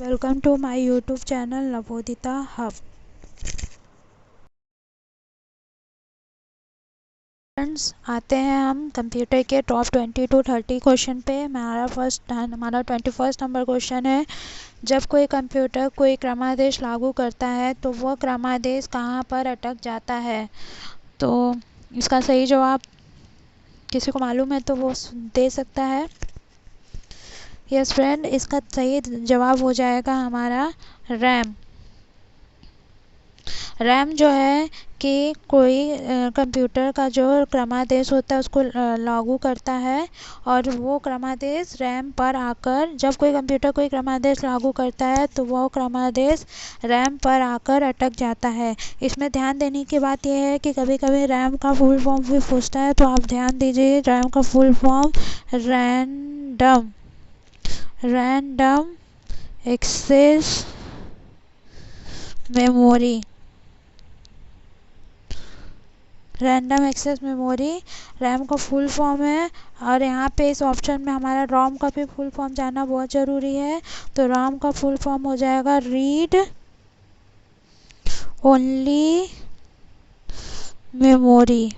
Welcome to my YouTube channel Navodita hub. Friends, आते हैं हम कंप्यूटर के टॉप 20 to 30 क्वेश्चन पे। हमारा 21 नंबर क्वेश्चन है, जब कोई कंप्यूटर कोई क्रमादेश लागू करता है तो वह क्रमादेश कहाँ पर अटक जाता है। तो इसका सही जवाब किसी को मालूम है तो वो दे सकता है। यस फ्रेंड, इसका सही जवाब हो जाएगा हमारा रैम। रैम जो है कि कोई कंप्यूटर का जो क्रमादेश होता है उसको लागू करता है और वो क्रमादेश रैम पर आकर, जब कोई कंप्यूटर कोई क्रमादेश लागू करता है तो वो क्रमादेश रैम पर आकर अटक जाता है। इसमें ध्यान देने की बात यह है कि कभी कभी रैम का फुल फॉर्म भी पूछता है, तो आप ध्यान दीजिए। रैम का full form random access memory. Random access memory RAM का फुल फॉर्म है। और यहाँ पे इस ऑप्शन में हमारा रोम का भी फुल फॉर्म जानना बहुत ज़रूरी है। तो रोम का फुल फॉर्म हो जाएगा रीड ओनली मेमोरी।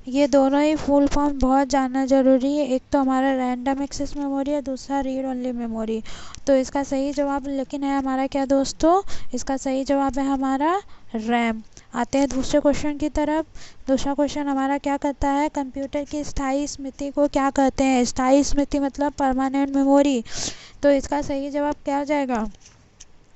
ये दोनों ही फुल फॉर्म बहुत जानना ज़रूरी है। एक तो हमारा रैंडम एक्सेस मेमोरी है, दूसरा रीड ओनली मेमोरी। तो इसका सही जवाब लेकिन है हमारा क्या दोस्तों, इसका सही जवाब है हमारा रैम। आते हैं दूसरे क्वेश्चन की तरफ। दूसरा क्वेश्चन हमारा क्या कहता है, कंप्यूटर की स्थायी स्मृति को क्या कहते हैं। स्थायी स्मृति मतलब परमानेंट मेमोरी। तो इसका सही जवाब क्या हो जाएगा,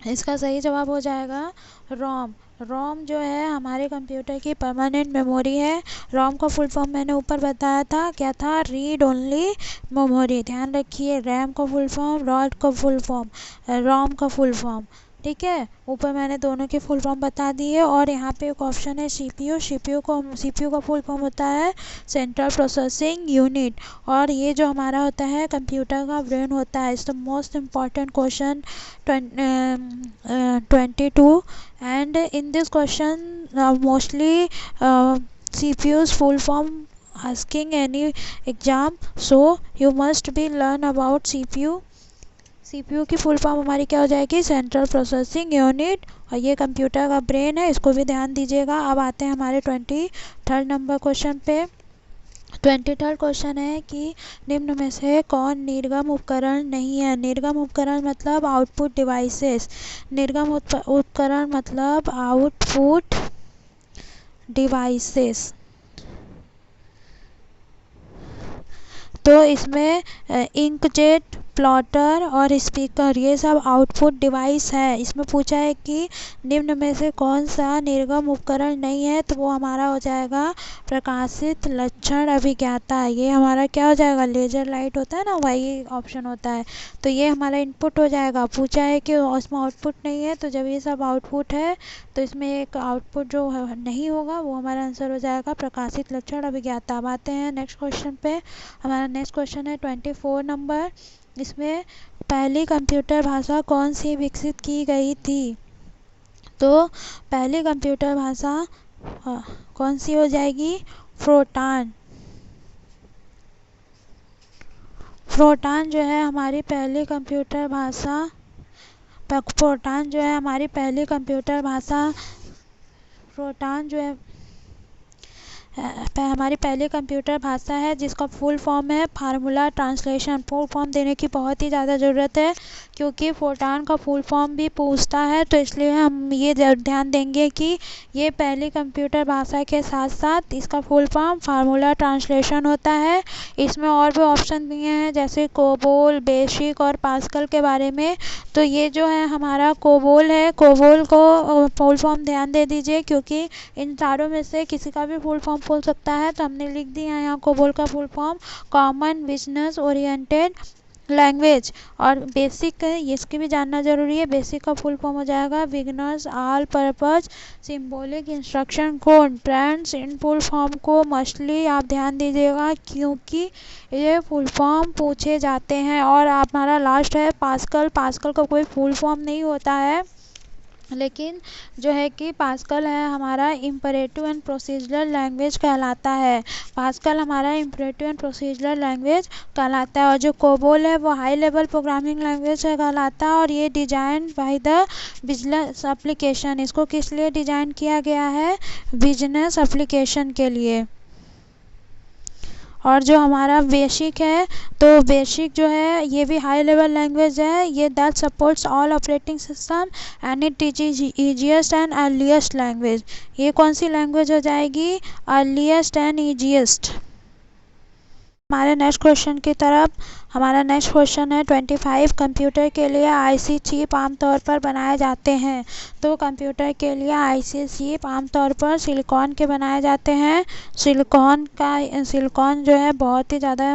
इसका सही जवाब हो जाएगा रोम। रोम जो है हमारे कंप्यूटर की परमानेंट मेमोरी है। रोम का फुल फॉर्म मैंने ऊपर बताया था, क्या था, रीड ओनली मेमोरी। ध्यान रखिए, रैम का फुल फॉर्म, रॉड का फुल फॉर्म, रोम का फुल फॉर्म। ठीक है, ऊपर मैंने दोनों के फुल फॉर्म बता दिए। और यहाँ पे एक ऑप्शन है सीपीयू। सीपीयू का फुल फॉर्म होता है सेंट्रल प्रोसेसिंग यूनिट। और ये जो हमारा होता है कंप्यूटर का ब्रेन होता है। It's the most important question 22, and in this question mostly CPU's full form asking any exam, so you must be learn about CPU की फुल फॉर्म हमारी क्या हो जाएगी, सेंट्रल प्रोसेसिंग यूनिट। और ये कंप्यूटर का ब्रेन है, इसको भी ध्यान दीजिएगा। अब आते हैं हमारे 23rd नंबर क्वेश्चन पे। 23rd क्वेश्चन है कि निम्न में से कौन निर्गम उपकरण नहीं है। निर्गम उपकरण मतलब आउटपुट डिवाइसेस। निर्गम उपकरण मतलब आउटपुट डिवाइसेस। तो इसमें इंकजेट, प्लॉटर और स्पीकर, ये सब आउटपुट डिवाइस है। इसमें पूछा है कि निम्न में से कौन सा निर्गम उपकरण नहीं है, तो वो हमारा हो जाएगा प्रकाशित लक्षण अभिज्ञाता। ये हमारा क्या हो जाएगा, लेजर लाइट होता है ना, वही ऑप्शन होता है। तो ये हमारा इनपुट हो जाएगा। पूछा है कि उसमें आउटपुट नहीं है, तो जब ये सब आउटपुट है तो इसमें एक आउटपुट जो नहीं होगा वो हमारा आंसर हो जाएगा प्रकाशित लक्षण अभिज्ञाता। अब आते हैं नेक्स्ट क्वेश्चन पे। हमारा नेक्स्ट क्वेश्चन है 24 नंबर। इसमें पहली कंप्यूटर भाषा कौन सी विकसित की गई थी। तो पहली कंप्यूटर भाषा कौन सी हो जाएगी, फोर्टान। फोर्टान जो है हमारी पहली कंप्यूटर भाषा, फोर्टान जो है हमारी पहली कंप्यूटर भाषा, फोर्टान जो है हमारी पहली कंप्यूटर भाषा है, जिसका फुल फॉर्म है फार्मूला ट्रांसलेशन। फुल फॉर्म देने की बहुत ही ज़्यादा ज़रूरत है, क्योंकि फोर्टान का फुल फॉर्म भी पूछता है। तो इसलिए हम ये ध्यान देंगे कि ये पहली कंप्यूटर भाषा के साथ साथ इसका फुल फॉर्म फार्मूला ट्रांसलेशन होता है। इसमें और भी ऑप्शन दिए हैं, जैसे कोबोल, बेसिक और पास्कल के बारे में। तो ये जो है हमारा कोबोल है, कोबोल को फुल फॉर्म ध्यान दे दीजिए, क्योंकि इन चारों में से किसी का भी फुल फॉर्म बोल सकता है। तो हमने लिख दिया है यहाँ कोबोल का full form common business oriented language. और बेसिक है, इसकी भी जानना जरूरी है। बेसिक का फुल फॉर्म हो जाएगा beginners all purpose symbolic instruction code. Friends, in full form को मस्टली आप ध्यान दीजिएगा, क्योंकि ये फुल फॉर्म पूछे जाते हैं। और हमारा लास्ट है पास्कल। पास्कल का कोई फुल फॉर्म नहीं होता है। लेकिन जो है कि पास्कल है हमारा इम्परेटिव एंड प्रोसीजरल लैंग्वेज कहलाता है। पास्कल हमारा इम्परेटिव एंड प्रोसीजरल लैंग्वेज कहलाता है। और जो कोबोल है वो हाई लेवल प्रोग्रामिंग लैंग्वेज कहलाता है। और ये design by the business application, इसको किस लिए डिजाइन किया गया है? बिजनेस एप्लीकेशन के लिए। और जो हमारा बेसिक है, तो बेसिक जो है ये भी हाई लेवल लैंग्वेज है। ये that supports all operating system and it is easiest and earliest language. ये कौन सी लैंग्वेज हो जाएगी? Earliest and easiest. हमारे नेक्स्ट क्वेश्चन की तरफ। हमारा नेक्स्ट क्वेश्चन है 25 कंप्यूटर के लिए आईसी चिप आमतौर पर बनाए जाते हैं। तो कंप्यूटर के लिए आईसी चिप आमतौर पर सिलिकॉन के बनाए जाते हैं। सिलिकॉन जो है बहुत ही ज़्यादा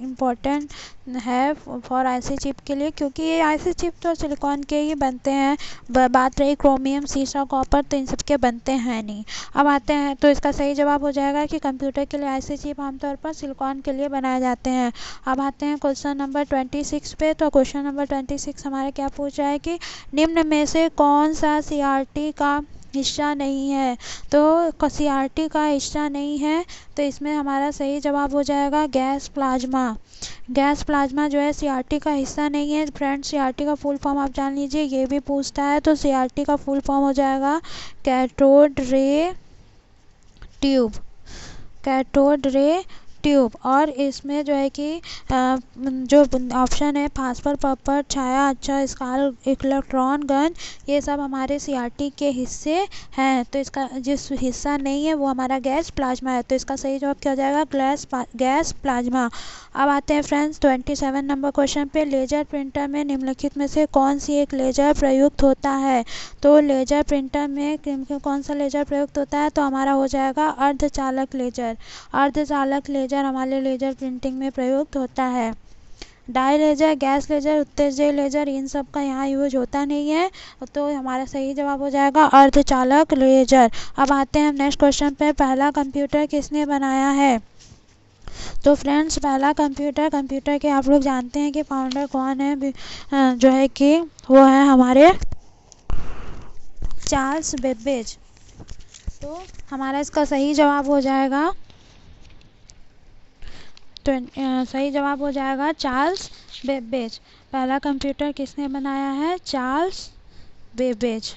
इम्पोर्टेंट है फॉर आईसी चिप के लिए, क्योंकि ये आईसी चिप तो सिलिकॉन के ही बनते हैं। बात रही क्रोमियम, सीसा, कॉपर, तो इन सब के बनते हैं नहीं। अब आते हैं, तो इसका सही जवाब हो जाएगा कि कंप्यूटर के लिए आईसी चिप आमतौर पर सिलिकॉन के लिए बनाए जाते हैं। अब आते हैं क्वेश्चन नंबर 26 पे। तो क्वेश्चन नंबर 26 हमारे क्या पूछ रहा है कि निम्न में से कौन सा सीआरटी का हिस्सा नहीं है? तो सीआरटी का हिस्सा नहीं है, तो इसमें हमारा सही जवाब हो जाएगा गैस प्लाज्मा। गैस प्लाज्मा जो है सीआरटी का हिस्सा नहीं है। फ्रेंड्स, सीआरटी का फुल फॉर्म आप जान लीजिए, ये भी पूछता है। तो सीआरटी का फुल फॉर्म हो जाएगा cathode ray tube. Cathode ray tube. और इसमें जो है कि जो ऑप्शन है फास्फर, पर्पल, छाया, अच्छा, स्काल, इलेक्ट्रॉन गन, ये सब हमारे सीआरटी के हिस्से हैं। तो इसका जिस हिस्सा नहीं है वो हमारा गैस प्लाज्मा है। तो इसका सही जवाब क्या हो जाएगा? Gas plasma. अब आते हैं फ्रेंड्स 27 नंबर क्वेश्चन पे। लेजर प्रिंटर में निम्नलिखित में से कौन सी एक लेजर प्रयुक्त होता है? तो लेजर प्रिंटर में कौन सा लेजर प्रयुक्त होता है? तो हमारा हो जाएगा अर्धचालक लेजर। अर्धचालक लेजर हमारे लेजर प्रिंटिंग में प्रयुक्त होता है। डाई लेजर, गैस लेजर, उत्तेजक लेजर, इन सब का यहाँ यूज होता नहीं है। तो हमारा सही जवाब हो जाएगा अर्धचालक लेजर। अब आते हैं हम नेक्स्ट क्वेश्चन पे। पहला कंप्यूटर किसने बनाया है? तो फ्रेंड्स, पहला कंप्यूटर के आप लोग जानते हैं कि फाउंडर कौन है? जो है कि वो है हमारे चार्ल्स बेबेज। तो हमारा इसका सही जवाब हो जाएगा, तो सही जवाब हो जाएगा चार्ल्स बेबेज। पहला कंप्यूटर किसने बनाया है? Charles Babbage.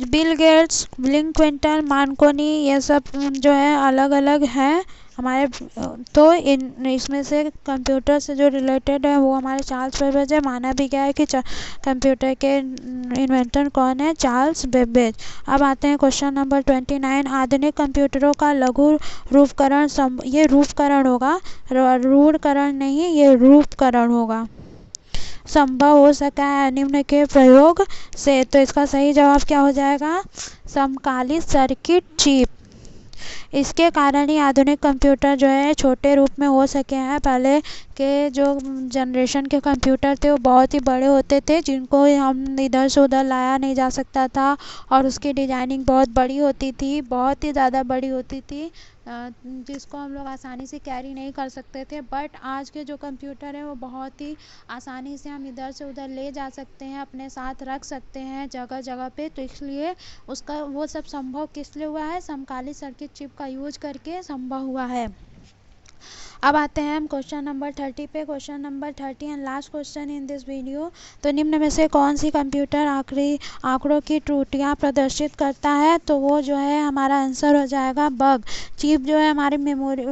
Bill Gates, billing Quinton, Markovnikov, ये सब जो है अलग अलग हैं हमारे। तो इसमें से कंप्यूटर से जो रिलेटेड है वो हमारे चार्ल्स बेबेज है। माना भी गया है कि कंप्यूटर के इन्वेंटर कौन है? Charles Babbage. अब आते हैं क्वेश्चन नंबर 29। आधुनिक कंप्यूटरों का लघु रूपकरण, ये रूपकरण होगा, रूढ़करण नहीं, ये रूपकरण होगा, संभव हो सका है निम्न के प्रयोग से। तो इसका सही जवाब क्या हो जाएगा? समकालिक सर्किट चिप। इसके कारण ही आधुनिक कंप्यूटर जो है छोटे रूप में हो सके हैं। पहले के जो जनरेशन के कंप्यूटर थे वो बहुत ही बड़े होते थे, जिनको हम इधर से उधर लाया नहीं जा सकता था। और उसकी डिजाइनिंग बहुत बड़ी होती थी, बहुत ही ज़्यादा बड़ी होती थी, जिसको हम लोग आसानी से कैरी नहीं कर सकते थे। बट आज के जो कंप्यूटर हैं वो बहुत ही आसानी से हम इधर से उधर ले जा सकते हैं, अपने साथ रख सकते हैं जगह जगह पे। तो इसलिए उसका वो सब संभव किस लिए हुआ है? समकालीन सर्किट चिप का यूज करके संभव हुआ है। अब आते हैं हम क्वेश्चन नंबर 30 पे। Question number 30 and last question in this video. तो निम्न में से कौन सी कंप्यूटर आंकड़ों की त्रुटियां प्रदर्शित करता है? तो वो जो है हमारा आंसर हो जाएगा बग। चिप जो है हमारी मेमोरी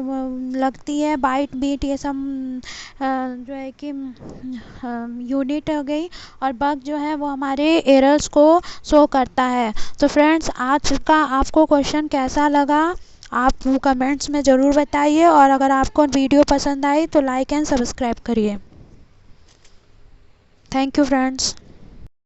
लगती है, बाइट बीट ये सब जो है कि यूनिट हो गई। और बग जो है वो हमारे एरर्स को शो करता है। तो फ्रेंड्स, आज का आपको क्वेश्चन कैसा लगा आप कमेंट्स में ज़रूर बताइए। और अगर आपको वीडियो पसंद आई तो लाइक एंड सब्सक्राइब करिए। Thank you friends.